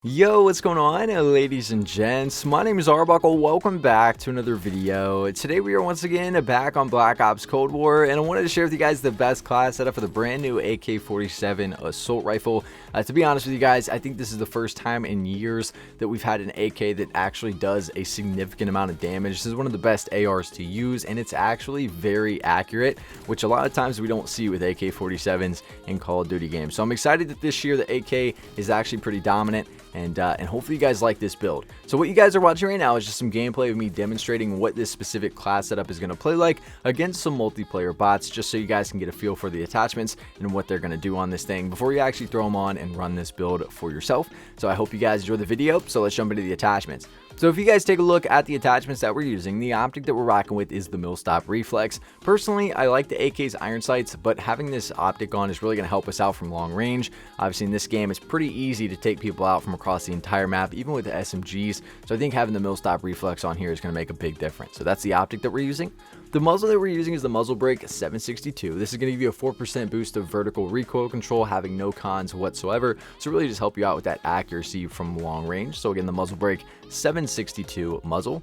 Yo, what's going on, ladies and gents? My name is Arbuckle. Welcome back to another video. Today we are once again back on Black Ops Cold War, and I wanted to share with you guys the best class setup for the brand new AK47 assault rifle. To be honest with you guys, I think this is the first time in years that we've had an AK that actually does a significant amount of damage. This is one of the best ARs to use, and it's actually very accurate, which a lot of times we don't see with AK47s in Call of Duty games. So I'm excited that this year the AK is actually pretty dominant. And hopefully you guys like this build. So what you guys are watching right now is just some gameplay of me demonstrating what this specific class setup is going to play like against some multiplayer bots, just so you guys can get a feel for the attachments and what they're going to do on this thing before you actually throw them on and run this build for yourself. So I hope you guys enjoy the video. So let's jump into the attachments. So if you guys take a look at the attachments that we're using, the optic that we're rocking with is the Millstop Reflex. Personally, I like the AK's iron sights, but having this optic on is really going to help us out from long range. Obviously in this game, it's pretty easy to take people out from across the entire map, even with the SMGs. So I think having the Millstop Reflex on here is going to make a big difference. So that's the optic that we're using. The muzzle that we're using is the Muzzle Brake 762. This is going to give you a 4% boost of vertical recoil control, having no cons whatsoever. So really just help you out with that accuracy from long range. So again, the Muzzle Brake 762 muzzle.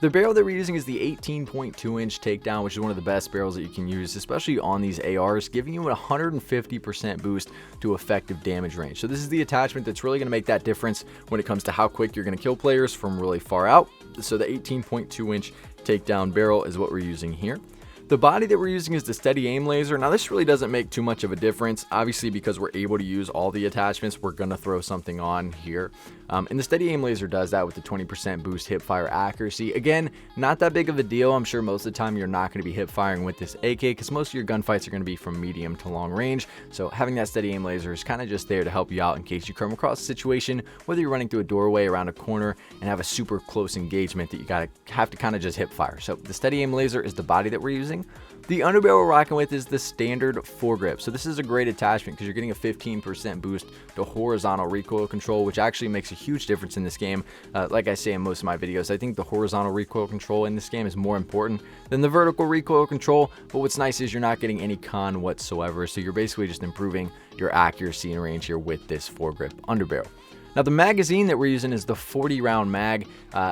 The barrel that we're using is the 18.2 inch takedown, which is one of the best barrels that you can use, especially on these ARs, giving you a 150% boost to effective damage range. So this is the attachment that's really going to make that difference when it comes to how quick you're going to kill players from really far out. So the 18.2 inch takedown barrel is what we're using here. The body that we're using is the steady aim laser. Now this really doesn't make too much of a difference, obviously, because we're able to use all the attachments. We're going to throw something on here. And the steady aim laser does that with the 20% boost hip fire accuracy. Again, not that big of a deal. I'm sure most of the time you're not going to be hip firing with this AK because most of your gunfights are going to be from medium to long range. So having that steady aim laser is kind of just there to help you out in case you come across a situation, whether you're running through a doorway, around a corner, and have a super close engagement that you have to kind of just hip fire. So the steady aim laser is the body that we're using. The underbarrel we're rocking with is the standard foregrip. So this is a great attachment because you're getting a 15% boost to horizontal recoil control, which actually makes a huge difference in this game. Like I say in most of my videos, I think the horizontal recoil control in this game is more important than the vertical recoil control. But what's nice is you're not getting any con whatsoever. So you're basically just improving your accuracy and range here with this foregrip underbarrel. Now the magazine that we're using is the 40 round mag.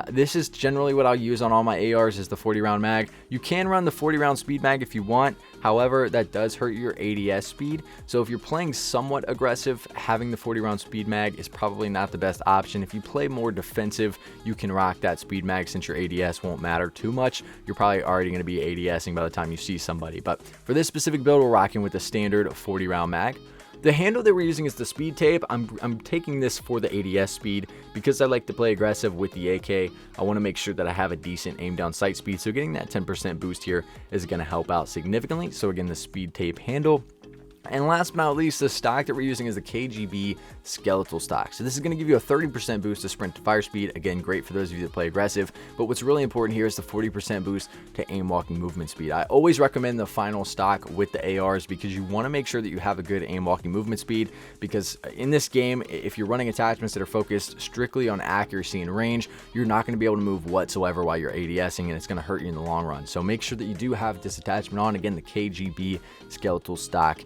This is generally what I'll use on all my ARs is the 40 round mag. You can run the 40 round speed mag if you want. However, that does hurt your ADS speed. So if you're playing somewhat aggressive, having the 40 round speed mag is probably not the best option. If you play more defensive, you can rock that speed mag since your ADS won't matter too much. You're probably already going to be ADSing by the time you see somebody. But for this specific build, we're rocking with the standard 40 round mag. The handle that we're using is the speed tape. I'm taking this for the ADS speed because I like to play aggressive with the AK. I want to make sure that I have a decent aim down sight speed. So getting that 10% boost here is going to help out significantly. So again, the speed tape handle. And last but not least, the stock that we're using is the KGB skeletal stock. So this is going to give you a 30% boost to sprint to fire speed. Again, great for those of you that play aggressive. But what's really important here is the 40% boost to aim walking movement speed. I always recommend the final stock with the ARs because you want to make sure that you have a good aim walking movement speed. Because in this game, if you're running attachments that are focused strictly on accuracy and range, you're not going to be able to move whatsoever while you're ADSing, and it's going to hurt you in the long run. So make sure that you do have this attachment on. Again, the KGB skeletal stock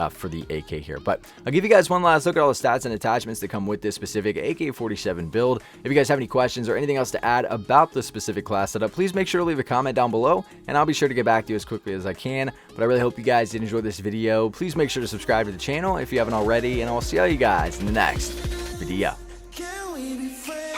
for the AK here. But I'll give you guys one last look at all the stats and attachments that come with this specific AK47 build. If you guys have any questions or anything else to add about the specific class setup, please make sure to leave a comment down below and I'll be sure to get back to you as quickly as I can. But I really hope you guys did enjoy this video. Please make sure to subscribe to the channel if you haven't already, and I'll see all you guys in the next video. Can we be friends?